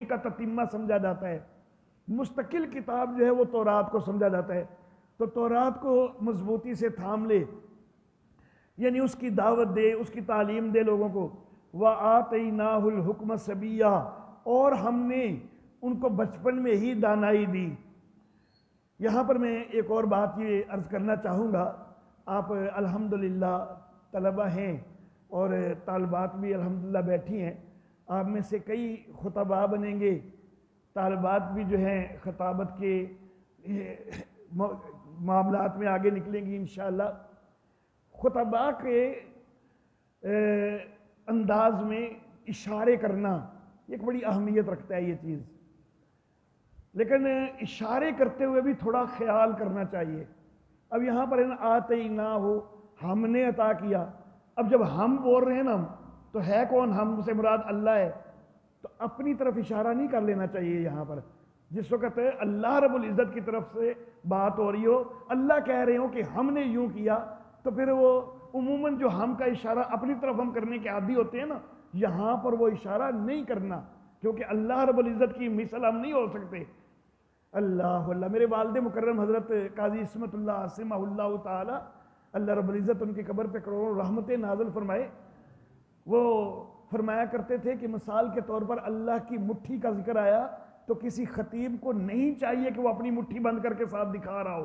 توحید کا تتمہ سمجھا جاتا ہے، مستقل کتاب جو ہے وہ تورات کو سمجھا جاتا ہے۔ تو تورات کو مضبوطی سے تھام لے، یعنی اس کی دعوت دے، اس کی تعلیم دے لوگوں کو۔ وَآتَيْنَاهُ الْحُكْمَ صَبِيًّا، اور ہم نے ان کو بچپن میں ہی دانائی دی۔ یہاں پر میں ایک اور بات یہ عرض کرنا چاہوں گا، آپ الحمدللہ طلبہ ہیں اور طالبات بھی الحمدللہ بیٹھی ہیں، آپ میں سے کئی خطباء بنیں گے، طالبات بھی جو ہیں خطابت کے معاملات میں آگے نکلیں گی انشاءاللہ۔ خطباء کے انداز میں اشارے کرنا ایک بڑی اہمیت رکھتا ہے یہ چیز، لیکن اشارے کرتے ہوئے بھی تھوڑا خیال کرنا چاہیے۔ اب یہاں پر آتیناہو، ہم نے عطا کیا۔ اب جب ہم بول رہے ہیں نا تو ہے کون؟ ہم سے مراد اللہ ہے، تو اپنی طرف اشارہ نہیں کر لینا چاہیے۔ یہاں پر جس وقت اللہ رب العزت کی طرف سے بات ہو رہی ہو، اللہ کہہ رہے ہو کہ ہم نے یوں کیا، تو پھر وہ عموماً جو ہم کا اشارہ اپنی طرف ہم کرنے کے عادی ہوتے ہیں نا، یہاں پر وہ اشارہ نہیں کرنا، کیونکہ اللہ رب العزت کی مثل ہم نہیں ہو سکتے۔ اللہ اللہ، میرے والد مکرم حضرت قاضی عصمت اللہ عاصمہ اللہ تعالی، اللہ رب العزت ان کی قبر پہ کروڑوں رحمتیں نازل فرمائے، وہ فرمایا کرتے تھے کہ مثال کے طور پر اللہ کی مٹھی کا ذکر آیا تو کسی خطیب کو نہیں چاہیے کہ وہ اپنی مٹھی بند کر کے ساتھ دکھا رہا ہو،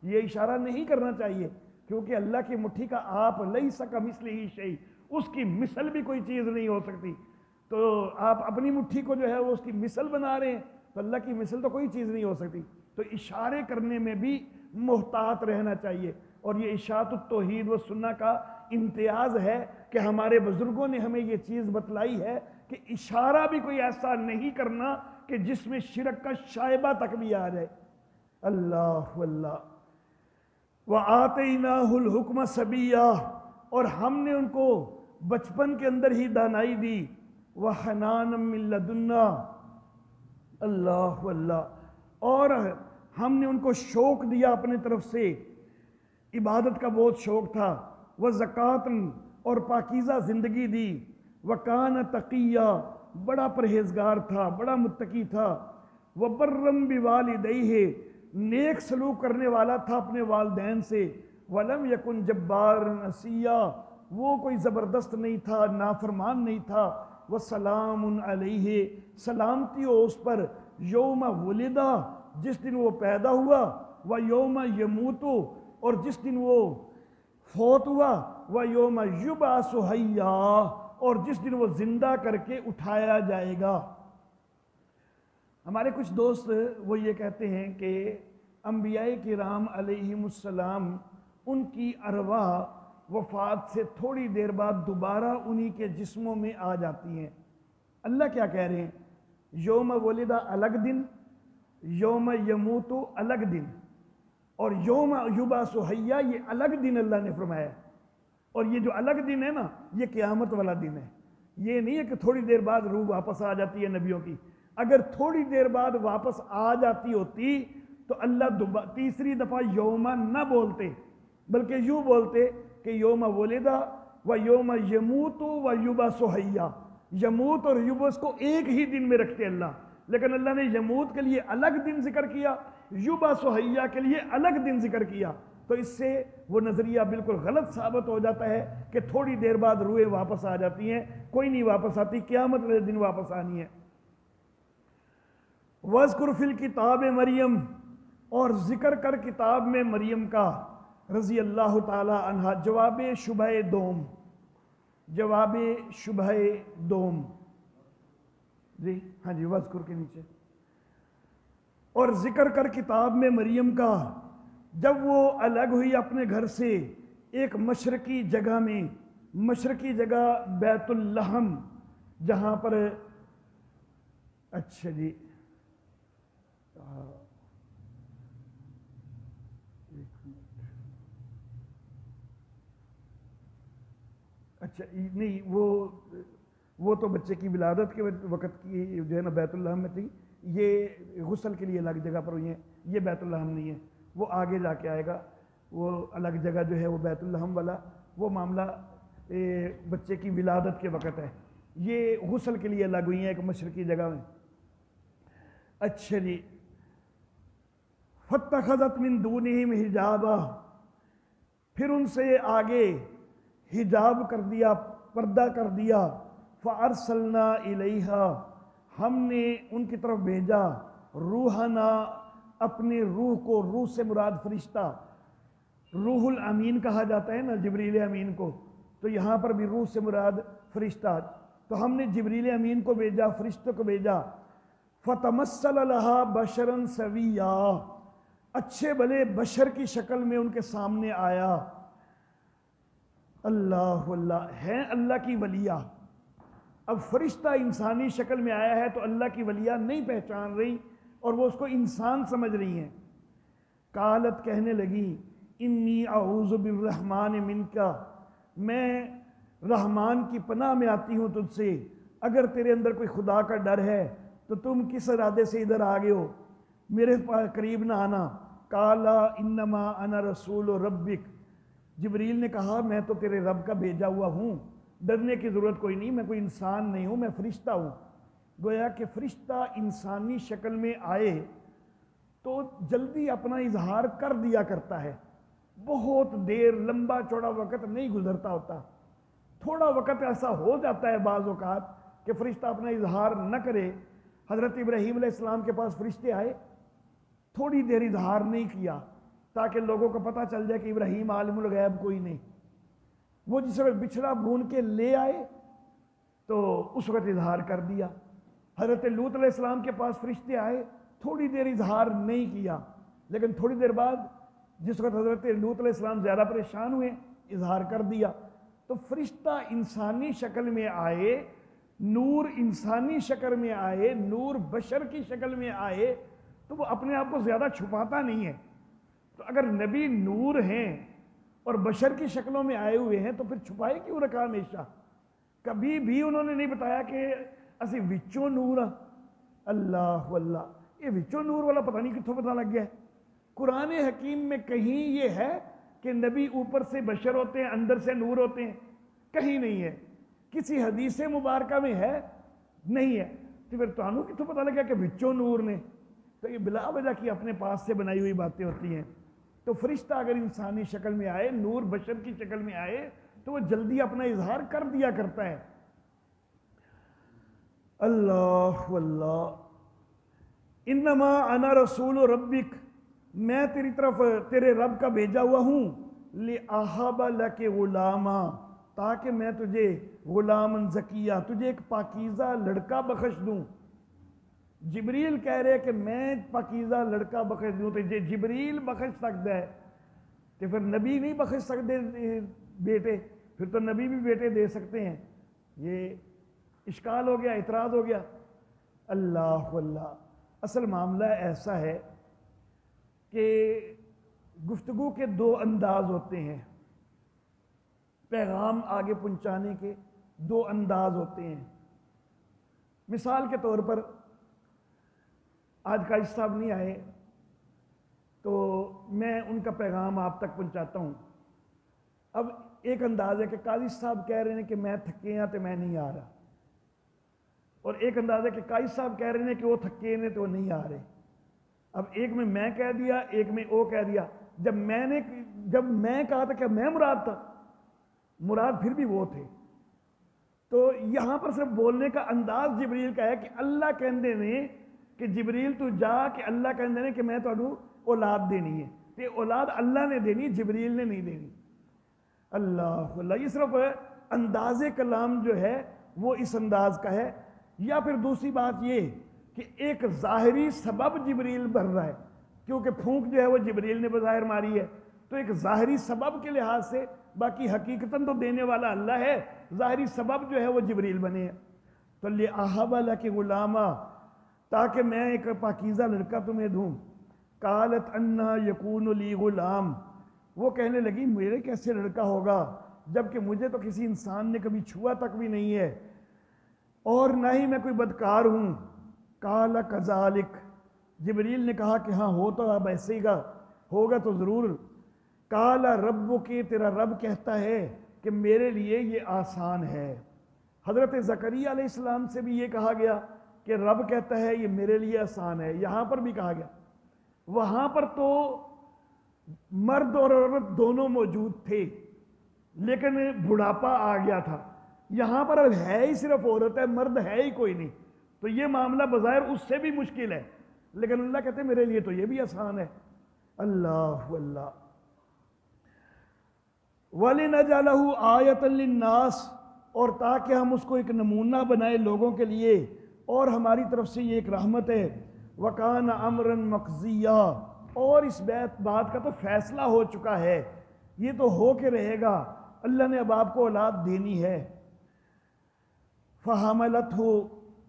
یہ اشارہ نہیں کرنا چاہیے، کیونکہ اللہ کی مٹھی کا آپ لیس کمثلہ شیء، اس کی مثل بھی کوئی چیز نہیں ہو سکتی، تو آپ اپنی مٹھی کو جو ہے وہ اس کی مثل بنا رہے ہیں، تو اللہ کی مثل تو کوئی چیز نہیں ہو سکتی۔ تو اشارے کرنے میں بھی محتاط رہنا چاہیے، اور یہ اشاعت التوحید و سنہ کا امتیاز ہے کہ ہمارے بزرگوں نے ہمیں یہ چیز بتلائی ہے کہ اشارہ بھی کوئی ایسا نہیں کرنا کہ جس میں شرک کا شائبہ تک بھی آ جائے۔ اللہ اللہ۔ وَآتَيْنَاهُ الْحُكْمَ صَبِيًّا، اور ہم نے ان کو بچپن کے اندر ہی دانائی دی۔ وَحَنَانًا مِن لَدُنَّا، اللہ اللہ، اور ہم نے ان کو شوق دیا اپنے طرف سے، عبادت کا بہت شوق تھا۔ وَزَكَاةً، اور پاکیزہ زندگی دی۔ وَكَانَ تَقِيًّا، بڑا پرہیزگار تھا، بڑا متقی تھا۔ وَبَرًّا بِوَالِدَيْهِ، نیک سلوک کرنے والا تھا اپنے والدین سے۔ وَلَمْ يَكُنْ جَبَّارًا عَصِيًّا، وہ کوئی زبردست نہیں تھا، نافرمان نہیں تھا۔ وَسَلَامٌ عَلَيْهِ، سلامتی ہو اس پر، یوم ولدہ، جس دن وہ پیدا ہوا، وَيَوْمَ يَمُوتُ، اور جس دن وہ فوت ہوا، وَيَوْمَ يُبْعَثُ حَيًّا، اور جس دن وہ زندہ کر کے اٹھایا جائے گا۔ ہمارے کچھ دوست وہ یہ کہتے ہیں کہ انبیاء کرام علیہم السلام، ان کی ارواح وفات سے تھوڑی دیر بعد دوبارہ انہی کے جسموں میں آ جاتی ہیں۔ اللہ کیا کہہ رہے ہیں؟ یوم ولدہ الگ دن، یوم یموت الگ دن، اور یوم یبعث حیا یہ الگ دن اللہ نے فرمایا ہے۔ اور یہ جو الگ دن ہے نا، یہ قیامت والا دن ہے، یہ نہیں ہے کہ تھوڑی دیر بعد روح واپس آ جاتی ہے نبیوں کی۔ اگر تھوڑی دیر بعد واپس آ جاتی ہوتی تو اللہ تیسری دفعہ یوم نہ بولتے، بلکہ یوں بولتے کہ یوم ولدہ و یوم یموت و یبعث حیا۔ یموت اور یبعث کو ایک ہی دن میں رکھتے اللہ، لیکن اللہ نے یموت کے لیے الگ دن ذکر کیا، یبعث حیا کے لیے الگ دن ذکر کیا، تو اس سے وہ نظریہ بالکل غلط ثابت ہو جاتا ہے کہ تھوڑی دیر بعد روحیں واپس آ جاتی ہیں، کوئی نہیں واپس آتی، قیامت والے دن واپس آنی ہے۔ وَاذْكُرْ فِي الْكِتَابِ مریم، اور ذکر کر کتاب میں مریم کا، رضی اللہ تعالی عنہ۔ جواب شبہ دوم، جواب شبہ دوم، جی ہاں جی، وَاذْكُرْ کے نیچے، اور ذکر کر کتاب میں مریم کا، جب وہ الگ ہوئی اپنے گھر سے ایک مشرقی جگہ میں، مشرقی جگہ بیت اللحم، جہاں پر، اچھا جی، اچھا نہیں، وہ تو بچے کی ولادت کے وقت کی جو ہے نا بیت اللحم میں تھی، یہ غسل کے لیے الگ جگہ پر ہوئی ہیں، یہ بیت اللحم نہیں ہے، وہ آگے جا کے آئے گا، وہ الگ جگہ جو ہے وہ بیت اللحم والا وہ معاملہ بچے کی ولادت کے وقت ہے، یہ غسل کے لیے الگ ہوئی ہیں ایک مشرقی جگہ میں۔ اچھا جی، فاتخذت من دونہم حجابا، پھر ان سے آگے حجاب کر دیا، پردہ کر دیا، فارسلنا الیہا، ہم نے ان کی طرف بھیجا، روحنا، اپنے روح کو، روح سے مراد فرشتہ، روح الامین کہا جاتا ہے نا جبریل امین کو، تو یہاں پر بھی روح سے مراد فرشتہ، تو ہم نے جبریل امین کو بھیجا، فرشتوں کو بھیجا، فتمثل لہا بشرا سویا، اچھے بھلے بشر کی شکل میں ان کے سامنے آیا۔ اللہ اللہ ہے اللہ کی ولیہ، اب فرشتہ انسانی شکل میں آیا ہے تو اللہ کی ولیہ نہیں پہچان رہی اور وہ اس کو انسان سمجھ رہی ہیں۔ قالت، کہنے لگی، انی اعوذ بالرحمن منک، میں رحمان کی پناہ میں آتی ہوں تجھ سے، اگر تیرے اندر کوئی خدا کا ڈر ہے تو تم کس ارادے سے ادھر آگے ہو، میرے قریب نہ آنا۔ قالا انما انا رسول ربک، جبریل نے کہا میں تو تیرے رب کا بھیجا ہوا ہوں، ڈرنے کی ضرورت کوئی نہیں، میں کوئی انسان نہیں ہوں، میں فرشتہ ہوں۔ گویا کہ فرشتہ انسانی شکل میں آئے تو جلدی اپنا اظہار کر دیا کرتا ہے، بہت دیر لمبا چوڑا وقت نہیں گزرتا ہوتا، تھوڑا وقت ایسا ہو جاتا ہے بعض اوقات کہ فرشتہ اپنا اظہار نہ کرے۔ حضرت ابراہیم علیہ السلام کے پاس فرشتے آئے، تھوڑی دیر اظہار نہیں کیا تاکہ لوگوں کو پتہ چل جائے کہ ابراہیم عالم الغیب کوئی نہیں، وہ جس وقت بچھڑا بھون کے لے آئے تو اس وقت اظہار کر دیا۔ حضرت لوط علیہ السلام کے پاس فرشتے آئے، تھوڑی دیر اظہار نہیں کیا، لیکن تھوڑی دیر بعد جس وقت حضرت لوط علیہ السلام زیادہ پریشان ہوئے اظہار کر دیا۔ تو فرشتہ انسانی شکل میں آئے، نور انسانی شکل میں آئے، نور بشر کی شکل میں آئے تو وہ اپنے آپ کو زیادہ چھپاتا نہیں ہے۔ تو اگر نبی نور ہیں اور بشر کی شکلوں میں آئے ہوئے ہیں تو پھر چھپائے کیوں رکھا ہمیشہ؟ کبھی بھی انہوں نے نہیں بتایا کہ اسی وچوں نور ہاں۔ اللہ اللہ، یہ وچوں نور والا پتہ نہیں کتوں پتہ لگ گیا ہے۔ قرآن حکیم میں کہیں یہ ہے کہ نبی اوپر سے بشر ہوتے ہیں اندر سے نور ہوتے ہیں؟ کہیں نہیں ہے۔ کسی حدیث مبارکہ میں ہے؟ نہیں ہے۔ تو پھر تانوں کتوں پتہ لگا کہ وچوں نور نے؟ تو یہ بلا وجہ کی اپنے پاس سے بنائی ہوئی باتیں ہوتی ہیں۔ تو فرشتہ اگر انسانی شکل میں آئے، نور بشر کی شکل میں آئے تو وہ جلدی اپنا اظہار کر دیا کرتا ہے۔ اللہ واللہ، انما انا رسول ربک، میں تیری طرف تیرے رب کا بھیجا ہوا ہوں، لِأَحَبَ لَكَ غلاما، تاکہ میں تجھے غلامن زکیہ، تجھے ایک پاکیزہ لڑکا بخش دوں۔ جبریل کہہ رہے کہ میں پاکیزہ لڑکا بخش دوں، تو یہ جبریل بخش سکتا ہے کہ پھر نبی نہیں بخش سکتے بیٹے؟ پھر تو نبی بھی بیٹے دے سکتے ہیں۔ یہ اشکال ہو گیا، اعتراض ہو گیا۔ اللہ اللہ، اصل معاملہ ایسا ہے کہ گفتگو کے دو انداز ہوتے ہیں، پیغام آگے پہنچانے کے دو انداز ہوتے ہیں۔ مثال کے طور پر آج قاضی صاحب نہیں آئے تو میں ان کا پیغام آپ تک پہنچاتا ہوں۔ اب ایک انداز ہے کہ قاضی صاحب کہہ رہے ہیں کہ میں تھکے ہیں تو میں نہیں آ رہا، اور ایک انداز ہے کہ قاضی صاحب کہہ رہے ہیں کہ وہ تھکے ہیں تو وہ نہیں آ رہے۔ اب ایک میں کہہ دیا، ایک میں وہ کہہ دیا۔ جب میں کہا تھا کہ میں مراد تھا، مراد پھر بھی وہ تھے۔ تو یہاں پر صرف بولنے کا انداز جبریل کا ہے کہ اللہ کہندے نے کہ جبریل تو جا، کہ اللہ کہندے نے کہ میں تانوں اولاد دینی ہے، کہ اولاد اللہ نے دینی، جبریل نے نہیں دینی۔ اللہ اللہ، یہ صرف انداز کلام جو ہے وہ اس انداز کا ہے۔ یا پھر دوسری بات یہ کہ ایک ظاہری سبب جبریل بن رہا ہے، کیونکہ پھونک جو ہے وہ جبریل نے بظاہر ماری ہے، تو ایک ظاہری سبب کے لحاظ سے، باقی حقیقتاً تو دینے والا اللہ ہے، ظاہری سبب جو ہے وہ جبریل بنے ہیں۔ تو لِأَحَبَ لَكَ غلاما، تاکہ میں ایک پاکیزہ لڑکا تمہیں دوں۔ قالت انا یکون لی غلام، وہ کہنے لگی میرے کیسے لڑکا ہوگا جبکہ مجھے تو کسی انسان نے کبھی چھوا تک بھی نہیں ہے، اور نہ ہی میں کوئی بدکار ہوں۔ قال کذالک، جبریل نے کہا کہ ہاں ہو تو اب ایسے ہی گا، ہوگا تو ضرور۔ قال ربک، تیرا رب کہتا ہے کہ میرے لیے یہ آسان ہے۔ حضرت زکریا علیہ السلام سے بھی یہ کہا گیا کہ رب کہتا ہے یہ میرے لیے آسان ہے، یہاں پر بھی کہا گیا، وہاں پر تو مرد اور عورت دونوں موجود تھے لیکن بڑھاپا آ گیا تھا، یہاں پر اب ہے ہی صرف عورت ہے، مرد ہے ہی کوئی نہیں، تو یہ معاملہ بظاہر اس سے بھی مشکل ہے، لیکن اللہ کہتے ہیں میرے لیے تو یہ بھی آسان ہے۔ اللہ اللہ وَلِنَجْعَلَهُ آیَةً لِلنَّاسِ، اور تاکہ ہم اس کو ایک نمونہ بنائے لوگوں کے لیے، اور ہماری طرف سے یہ ایک رحمت ہے۔ وَكَانَ أَمْرًا مَقْضِيًّا، اور اس بات کا تو فیصلہ ہو چکا ہے، یہ تو ہو کے رہے گا، اللہ نے اب آپ کو اولاد دینی ہے۔ فَحَمَلَتْهُ،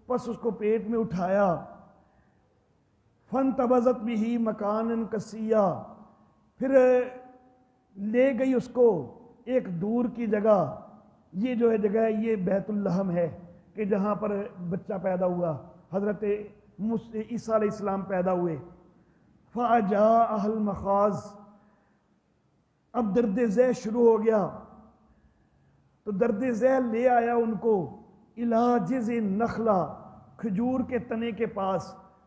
پس اس کو پیٹ میں اٹھایا، فَانْتَبَذَتْ بِهِ مَكَانًا قَصِيًّا، پھر لے گئی اس کو ایک دور کی جگہ، یہ جو ہے جگہ ہے یہ بیت اللحم ہے کہ جہاں پر بچہ پیدا ہوا، حضرت عیسیٰ علیہ السلام پیدا ہوئے۔ فَأَجَاءَهَا الْمَخَاضُ، اب درد ذہ شروع ہو گیا، تو درد ذہ لے آیا ان کو، إِلَىٰ جِذْعِ النَّخْلَةِ، کھجور کے تنے کے پاس،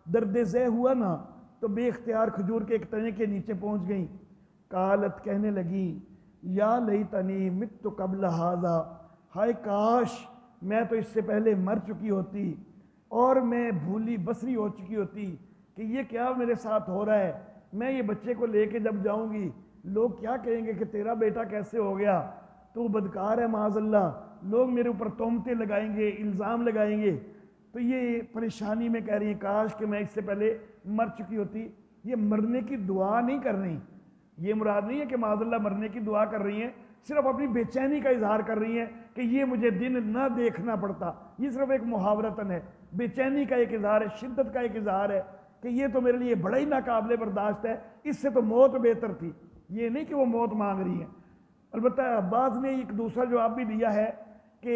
درد ذہ ہوا نا تو بے اختیار کھجور کے ایک تنے کے نیچے پہنچ گئیں۔ قالت، کہنے لگی، یا لیتنی مت قبل ھذا، ہائے کاش میں تو اس سے پہلے مر چکی ہوتی اور میں بھولی بسری ہو چکی ہوتی کہ یہ کیا میرے ساتھ ہو رہا ہے، میں یہ بچے کو لے کے جب جاؤں گی لوگ کیا کہیں گے کہ تیرا بیٹا کیسے ہو گیا، تو بدکار ہے معاذ اللہ، لوگ میرے اوپر تہمتیں لگائیں گے، الزام لگائیں گے، تو یہ پریشانی میں کہہ رہی ہیں کاش کہ میں اس سے پہلے مر چکی ہوتی۔ یہ مرنے کی دعا نہیں کر رہی، یہ مراد نہیں ہے کہ معاذ اللہ مرنے کی دعا کر رہی ہیں، صرف اپنی بے چینی کا اظہار کر رہی ہیں کہ یہ مجھے دن نہ دیکھنا پڑتا، یہ صرف ایک محاورتاً ہے، بے چینی کا ایک اظہار ہے، شدت کا ایک اظہار ہے کہ یہ تو میرے لیے بڑا ہی ناقابل برداشت ہے، اس سے تو موت بہتر تھی، یہ نہیں کہ وہ موت مانگ رہی ہیں۔ البتہ بعض نے ایک دوسرا جواب بھی دیا ہے کہ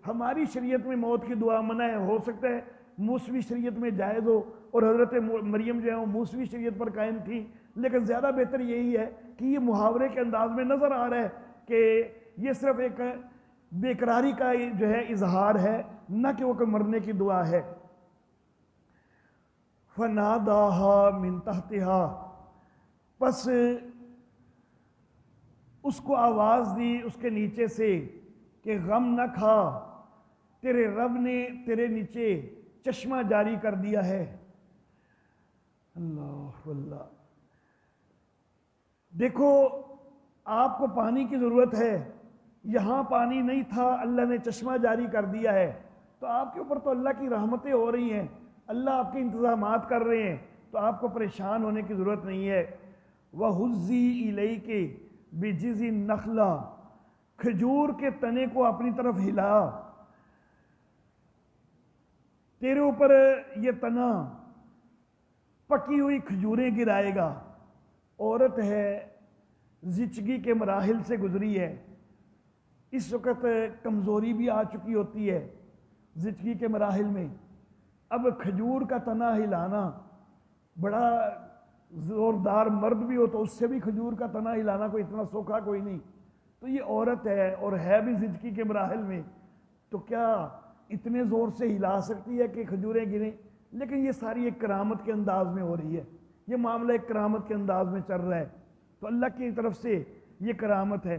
ہماری شریعت میں موت کی دعا منع ہے، ہو سکتا ہے موسوی شریعت میں جائز ہو، اور حضرت مریم جو ہے وہ موسوی شریعت پر قائم تھی، لیکن زیادہ بہتر یہی ہے کہ یہ محاورے کے انداز میں نظر آ رہا ہے کہ یہ صرف ایک بے قراری کا جو ہے اظہار ہے، نہ کہ وہ مرنے کی دعا ہے۔ فَنَادَاهَا مِن تَحْتِهَا، پس اس کو آواز دی اس کے نیچے سے کہ غم نہ کھا، تیرے رب نے تیرے نیچے چشمہ جاری کر دیا ہے۔ اللہ اللہ، دیکھو آپ کو پانی کی ضرورت ہے، یہاں پانی نہیں تھا، اللہ نے چشمہ جاری کر دیا ہے، تو آپ کے اوپر تو اللہ کی رحمتیں ہو رہی ہیں، اللہ آپ کے انتظامات کر رہے ہیں، تو آپ کو پریشان ہونے کی ضرورت نہیں ہے۔ وَهُزِّي إِلَيْكِ بِجِذِعِ النَّخْلَةِ، کھجور کے تنے کو اپنی طرف ہلا، تیرے اوپر یہ تنا پکی ہوئی کھجوریں گرائے گا۔ عورت ہے، زچگی کے مراحل سے گزری ہے، اس وقت کمزوری بھی آ چکی ہوتی ہے زچگی کے مراحل میں، اب کھجور کا تنا ہلانا، بڑا زوردار مرد بھی ہو تو اس سے بھی کھجور کا تنا ہلانا کوئی اتنا سوکھا کوئی نہیں، تو یہ عورت ہے اور ہے بھی زچگی کے مراحل میں، تو کیا اتنے زور سے ہلا سکتی ہے کہ کھجوریں گریں؟ لیکن یہ ساری ایک کرامت کے انداز میں ہو رہی ہے، یہ معاملہ ایک کرامت کے انداز میں چل رہا ہے، تو اللہ کی طرف سے یہ کرامت ہے۔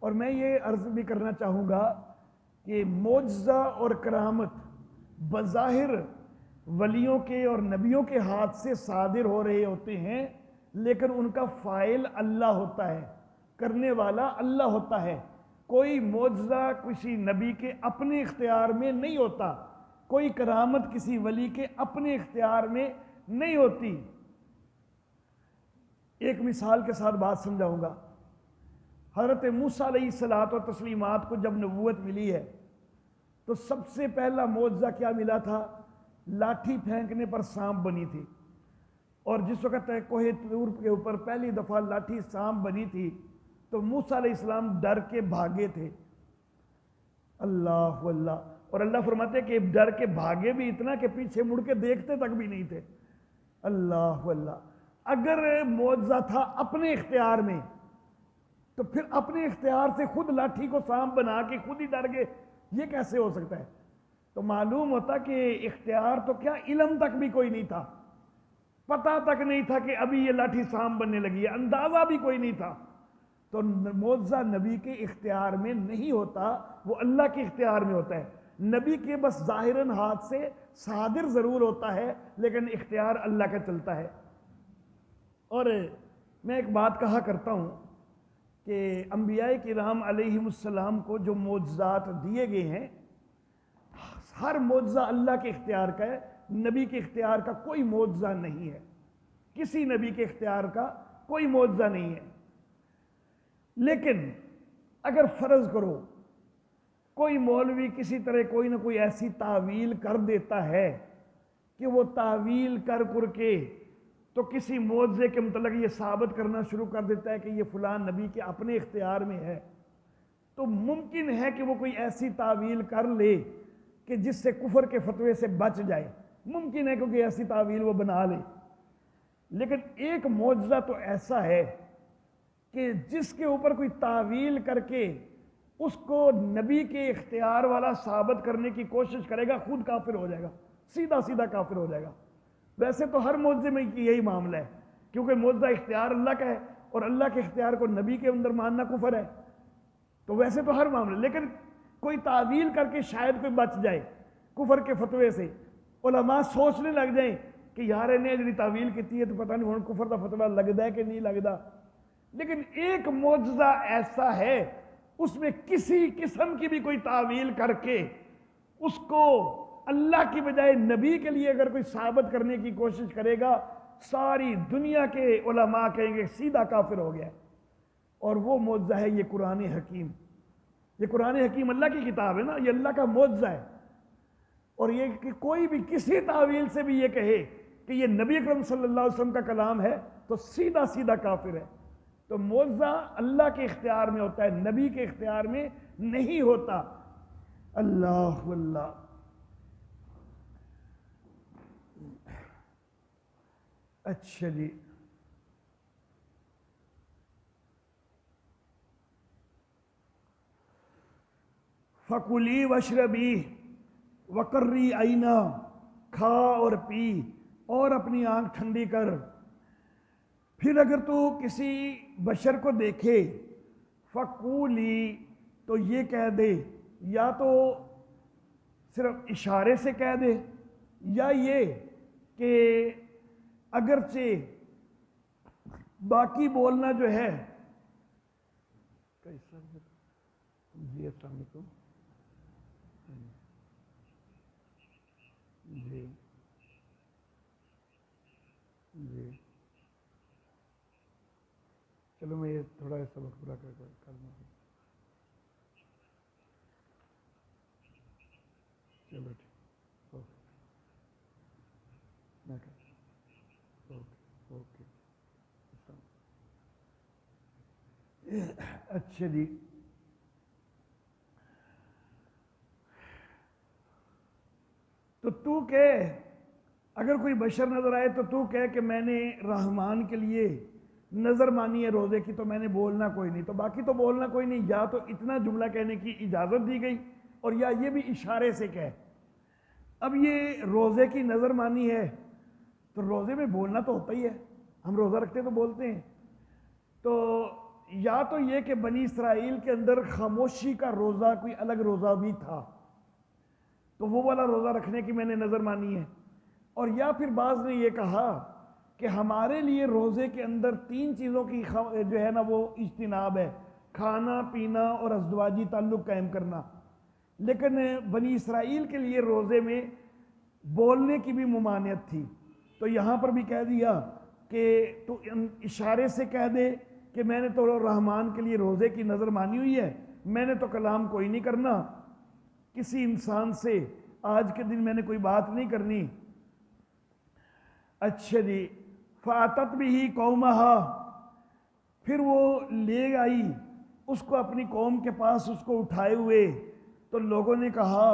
اور میں یہ عرض بھی کرنا چاہوں گا کہ معجزہ اور کرامت بظاہر ولیوں کے اور نبیوں کے ہاتھ سے صادر ہو رہے ہوتے ہیں، لیکن ان کا فاعل اللہ ہوتا ہے، کرنے والا اللہ ہوتا ہے۔ کوئی معجزہ کسی نبی کے اپنے اختیار میں نہیں ہوتا، کوئی کرامت کسی ولی کے اپنے اختیار میں نہیں ہوتی۔ ایک مثال کے ساتھ بات سمجھاؤں گا۔ حضرت موسیٰ علیہ الصلوۃ والتسلیمات کو جب نبوت ملی ہے تو سب سے پہلا معجزہ کیا ملا تھا؟ لاٹھی پھینکنے پر سانپ بنی تھی، اور جس وقت کوہ طور کے اوپر پہلی دفعہ لاٹھی سانپ بنی تھی تو موسیٰ علیہ السلام ڈر کے بھاگے تھے۔ اللہ اللہ، اور اللہ فرماتے کہ ڈر کے بھاگے بھی اتنا کہ پیچھے مڑ کے دیکھتے تک بھی نہیں تھے۔ اللہ اللہ، اگر معجزہ تھا اپنے اختیار میں تو پھر اپنے اختیار سے خود لاٹھی کو سانپ بنا کے خود ہی ڈر گئے، یہ کیسے ہو سکتا ہے؟ تو معلوم ہوتا کہ اختیار تو کیا، علم تک بھی کوئی نہیں تھا، پتہ تک نہیں تھا کہ ابھی یہ لاٹھی سام بننے لگی ہے، اندازہ بھی کوئی نہیں تھا. تو معجزہ نبی کے اختیار میں نہیں ہوتا، وہ اللہ کے اختیار میں ہوتا ہے. نبی کے بس ظاہراً ہاتھ سے صادر ضرور ہوتا ہے، لیکن اختیار اللہ کا چلتا ہے. اور میں ایک بات کہا کرتا ہوں کہ انبیاء کرام علیہم السلام کو جو معجزات دیے گئے ہیں، ہر معجزہ اللہ کے اختیار کا ہے. نبی کے اختیار کا کوئی معجزہ نہیں ہے، کسی نبی کے اختیار کا کوئی معجزہ نہیں ہے. لیکن اگر فرض کرو کوئی مولوی کسی طرح کوئی نہ کوئی ایسی تعویل کر دیتا ہے کہ وہ تعویل کر کے تو کسی معجزے کے متعلق یہ ثابت کرنا شروع کر دیتا ہے کہ یہ فلاں نبی کے اپنے اختیار میں ہے، تو ممکن ہے کہ وہ کوئی ایسی تعویل کر لے کہ جس سے کفر کے فتوے سے بچ جائے، ممکن ہے کیونکہ ایسی تعویل وہ بنا لے. لیکن ایک معجزہ تو ایسا ہے کہ جس کے اوپر کوئی تعویل کر کے اس کو نبی کے اختیار والا ثابت کرنے کی کوشش کرے گا، خود کافر ہو جائے گا، سیدھا سیدھا کافر ہو جائے گا. ویسے تو ہر معجزے میں یہی معاملہ ہے، کیونکہ معجزہ اختیار اللہ کا ہے اور اللہ کے اختیار کو نبی کے اندر ماننا کفر ہے. تو ویسے تو ہر معاملہ، لیکن کوئی تعویل کر کے شاید کوئی بچ جائے کفر کے فتوے سے. علماء سوچنے لگ جائیں کہ یار انہیں جی تعویل کی ہے تو پتہ نہیں ہوں کفر کا فتویٰ لگتا ہے کہ نہیں لگتا. لیکن ایک معجزہ ایسا ہے اس میں کسی قسم کی بھی کوئی تعویل کر کے اس کو اللہ کی بجائے نبی کے لیے اگر کوئی ثابت کرنے کی کوشش کرے گا، ساری دنیا کے علماء کہیں گے سیدھا کافر ہو گیا. اور وہ معجزہ ہے یہ قرآن حکیم. یہ قرآن حکیم اللہ کی کتاب ہے نا، یہ اللہ کا معجزہ ہے. اور یہ کہ کوئی بھی کسی تعویل سے بھی یہ کہے کہ یہ نبی اکرم صلی اللہ علیہ وسلم کا کلام ہے تو سیدھا سیدھا کافر ہے. تو معجزہ اللہ کے اختیار میں ہوتا ہے، نبی کے اختیار میں نہیں ہوتا. اللہ اللہ. اچھا جی، فَكُلِي وَاشْرَبِي وَقَرِّي عَيْنَا، کھا اور پی اور اپنی آنکھ ٹھنڈی کر. پھر اگر تو کسی بشر کو دیکھے فَقُولِي، تو یہ کہہ دے، یا تو صرف اشارے سے کہہ دے، یا یہ کہ اگرچہ باقی بولنا جو ہے. جی السلام علیکم. جی جی چلو میں یہ تھوڑا سبق پورا کر لوں. چلو ٹھیک، اوکے میں کر، اوکے. اچھا جی، تو کہہ، اگر کوئی بشر نظر آئے تو کہہ کہ میں نے رحمان کے لیے نظر مانی ہے روزے کی، تو میں نے بولنا کوئی نہیں. تو باقی تو بولنا کوئی نہیں، یا تو اتنا جملہ کہنے کی اجازت دی گئی اور یا یہ بھی اشارے سے کہہ. اب یہ روزے کی نظر مانی ہے تو روزے میں بولنا تو ہوتا ہی ہے، ہم روزہ رکھتے تو بولتے ہیں. تو یا تو یہ کہ بنی اسرائیل کے اندر خاموشی کا روزہ کوئی الگ روزہ بھی تھا تو وہ والا روزہ رکھنے کی میں نے نظر مانی ہے. اور یا پھر بعض نے یہ کہا کہ ہمارے لیے روزے کے اندر 3 چیزوں کی جو ہے نا وہ اجتناب ہے، کھانا پینا اور ازدواجی تعلق قائم کرنا. لیکن بنی اسرائیل کے لیے روزے میں بولنے کی بھی ممانعت تھی. تو یہاں پر بھی کہہ دیا کہ تو اشارے سے کہہ دے کہ میں نے تو رحمان کے لیے روزے کی نظر مانی ہوئی ہے، میں نے تو کلام کوئی نہیں کرنا، کسی انسان سے آج کے دن میں نے کوئی بات نہیں کرنی. اچھا جی، فَأَتَتْ بِهِ قَوْمَهَا، پھر وہ لے آئی اس کو اپنی قوم کے پاس، اس کو اٹھائے ہوئے. تو لوگوں نے کہا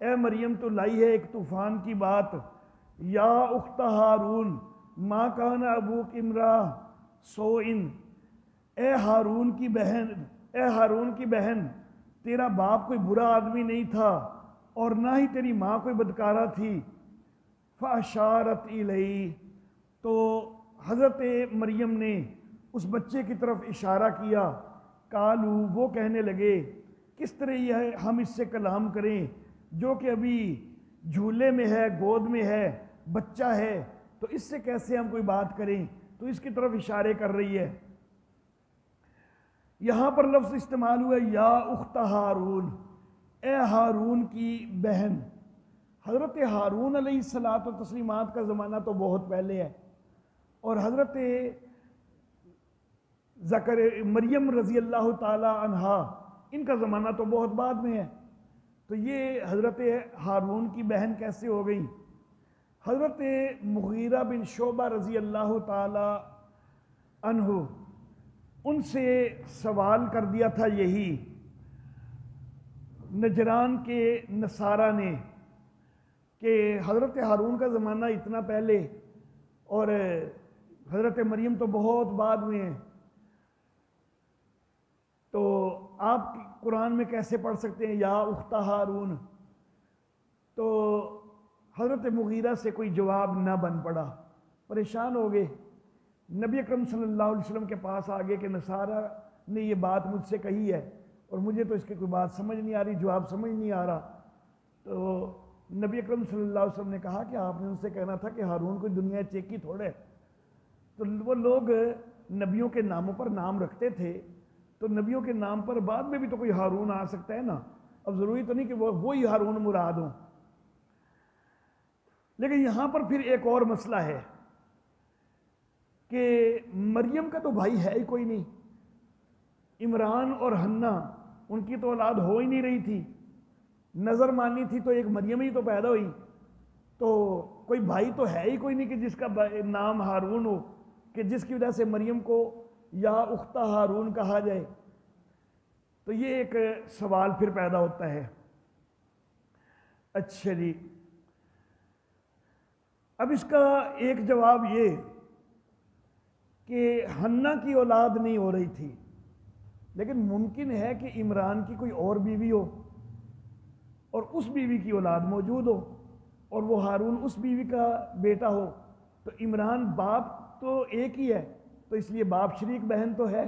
اے مریم تو لائی ہے ایک طوفان کی بات. یا اخت ہارون ما کان ابوک امرا سوء، اے ہارون کی بہن تیرا باپ کوئی برا آدمی نہیں تھا. اور نہ ہی تیری ماں کوئی بدکارہ تھی۔ فاشارت الیہ، تو حضرت مریم نے اس بچے کی طرف اشارہ کیا۔ قالو، وہ کہنے لگے کس طرح یہ ہم اس سے کلام کریں جو کہ ابھی جھولے میں ہے، گود میں ہے، بچہ ہے، تو اس سے کیسے ہم کوئی بات کریں؟ تو اس کی طرف اشارے کر رہی ہے۔ یہاں پر لفظ استعمال ہوا یا اخت ہارون، اے ہارون کی بہن۔ حضرت ہارون علیہ الصلاۃ و تسلیمات کا زمانہ تو بہت پہلے ہے، اور حضرت مریم رضی اللہ تعالی عنہا ان کا زمانہ تو بہت بعد میں ہے، تو یہ حضرت ہارون کی بہن کیسے ہو گئی؟ حضرت مغیرہ بن شعبہ رضی اللہ تعالی عنہ ان سے سوال کر دیا تھا یہی نجران کے نصارہ نے کہ حضرت ہارون کا زمانہ اتنا پہلے اور حضرت مریم تو بہت بعد میں ہے، تو آپ قرآن میں کیسے پڑھ سکتے ہیں یا اخت ہارون؟ تو حضرت مغیرہ سے کوئی جواب نہ بن پڑا، پریشان ہو گئے، نبی اکرم صلی اللہ علیہ وسلم کے پاس آگے کہ نصارہ نے یہ بات مجھ سے کہی ہے اور مجھے تو اس کی کوئی بات سمجھ نہیں آ رہی، جواب سمجھ نہیں آ رہا۔ تو نبی اکرم صلی اللہ علیہ وسلم نے کہا کہ آپ نے ان سے کہنا تھا کہ ہارون کوئی دنیا چیکی تھوڑے، تو وہ لوگ نبیوں کے ناموں پر نام رکھتے تھے، تو نبیوں کے نام پر بعد میں بھی تو کوئی ہارون آ سکتا ہے نا، اب ضروری تو نہیں کہ وہی ہارون مراد ہوں۔ لیکن یہاں پر پھر ایک اور مسئلہ ہے کہ مریم کا تو بھائی ہے ہی کوئی نہیں، عمران اور حنہ ان کی تو اولاد ہو ہی نہیں رہی تھی، نظر مانی تھی تو ایک مریم ہی تو پیدا ہوئی، تو کوئی بھائی تو ہے ہی کوئی نہیں کہ جس کا نام ہارون ہو، کہ جس کی وجہ سے مریم کو یا اخت ہارون کہا جائے۔ تو یہ ایک سوال پھر پیدا ہوتا ہے۔ اچھا جی، اب اس کا ایک جواب یہ کہ حنہ کی اولاد نہیں ہو رہی تھی، لیکن ممکن ہے کہ عمران کی کوئی اور بیوی ہو اور اس بیوی کی اولاد موجود ہو اور وہ ہارون اس بیوی کا بیٹا ہو، تو عمران باپ تو ایک ہی ہے، تو اس لیے باپ شریک بہن تو ہے،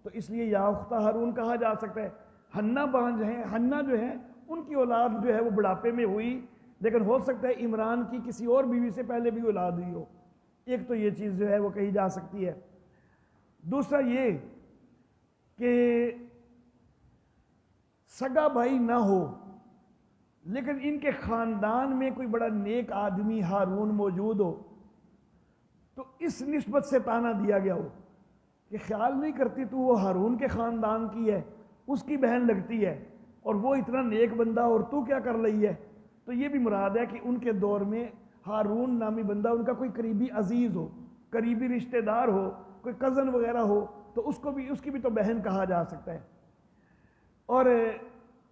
تو اس لیے یا اخت ہارون کہا جا سکتا ہے۔ حنہ بانج ہیں، حنہ جو ہیں ان کی اولاد جو ہے وہ بڑھاپے میں ہوئی، لیکن ہو سکتا ہے عمران کی کسی اور بیوی سے پہلے بھی اولاد ہوئی ہو، ایک تو یہ چیز جو ہے وہ کہی جا سکتی ہے۔ دوسرا یہ کہ سگا بھائی نہ ہو لیکن ان کے خاندان میں کوئی بڑا نیک آدمی ہارون موجود ہو، تو اس نسبت سے تانا دیا گیا ہو کہ خیال نہیں کرتی تو وہ ہارون کے خاندان کی ہے، اس کی بہن لگتی ہے، اور وہ اتنا نیک بندہ اور تو کیا کر رہی ہے؟ تو یہ بھی مراد ہے کہ ان کے دور میں ہارون نامی بندہ ان کا کوئی قریبی عزیز ہو، قریبی رشتہ دار ہو، کوئی کزن وغیرہ ہو، تو اس کی بھی تو بہن کہا جا سکتا ہے۔ اور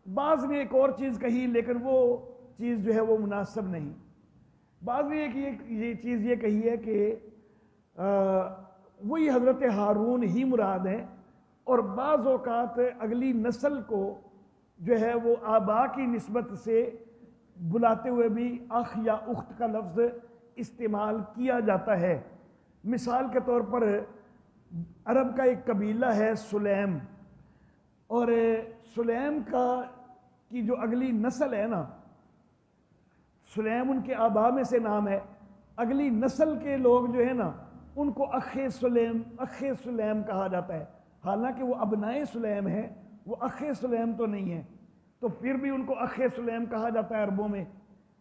بعض نے ایک اور چیز کہی لیکن وہ چیز جو ہے وہ مناسب نہیں، بعض نے یہ چیز یہ کہی ہے کہ وہی حضرت ہارون ہی مراد ہیں، اور بعض اوقات اگلی نسل کو جو ہے وہ آبا کی نسبت سے بلاتے ہوئے بھی اخ یا اخت کا لفظ استعمال کیا جاتا ہے۔ مثال کے طور پر عرب کا ایک قبیلہ ہے سلیم، اور سلیم کی جو اگلی نسل ہے نا، سلیم ان کے آبا میں سے نام ہے، اگلی نسل کے لوگ جو ہے نا ان کو اخ سلیم کہا جاتا ہے، حالانکہ وہ ابنائے سلیم ہیں، وہ اخ سلیم تو نہیں ہے، تو پھر بھی ان کو اخ سلیم کہا جاتا ہے عربوں میں۔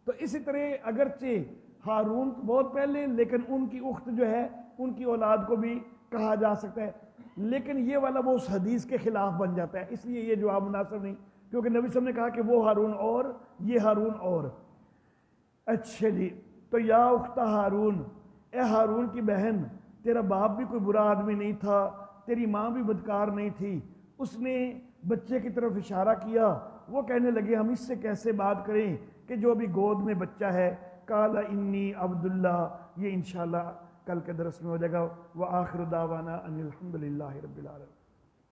تو اسی طرح اگرچہ ہارون بہت پہلے، لیکن ان کی اخت جو ہے ان کی اولاد کو بھی کہا جا سکتا ہے، لیکن یہ والا وہ اس حدیث کے خلاف بن جاتا ہے، اس لیے یہ جواب مناسب نہیں، کیونکہ نبی صلی اللہ علیہ وسلم نے کہا کہ وہ ہارون اور یہ ہارون اور۔ اچھا جی، تو یا اخت ہارون، اے ہارون کی بہن، تیرا باپ بھی کوئی برا آدمی نہیں تھا، تیری ماں بھی بدکار نہیں تھی۔ اس نے بچے کی طرف اشارہ کیا، وہ کہنے لگے ہم اس سے کیسے بات کریں کہ جو ابھی گود میں بچہ ہے۔ قال انی عبداللہ، یہ انشاءاللہ کل کے درس میں ہو جائے گا۔ وآخر دعوانا ان الحمدللہ رب العالمین۔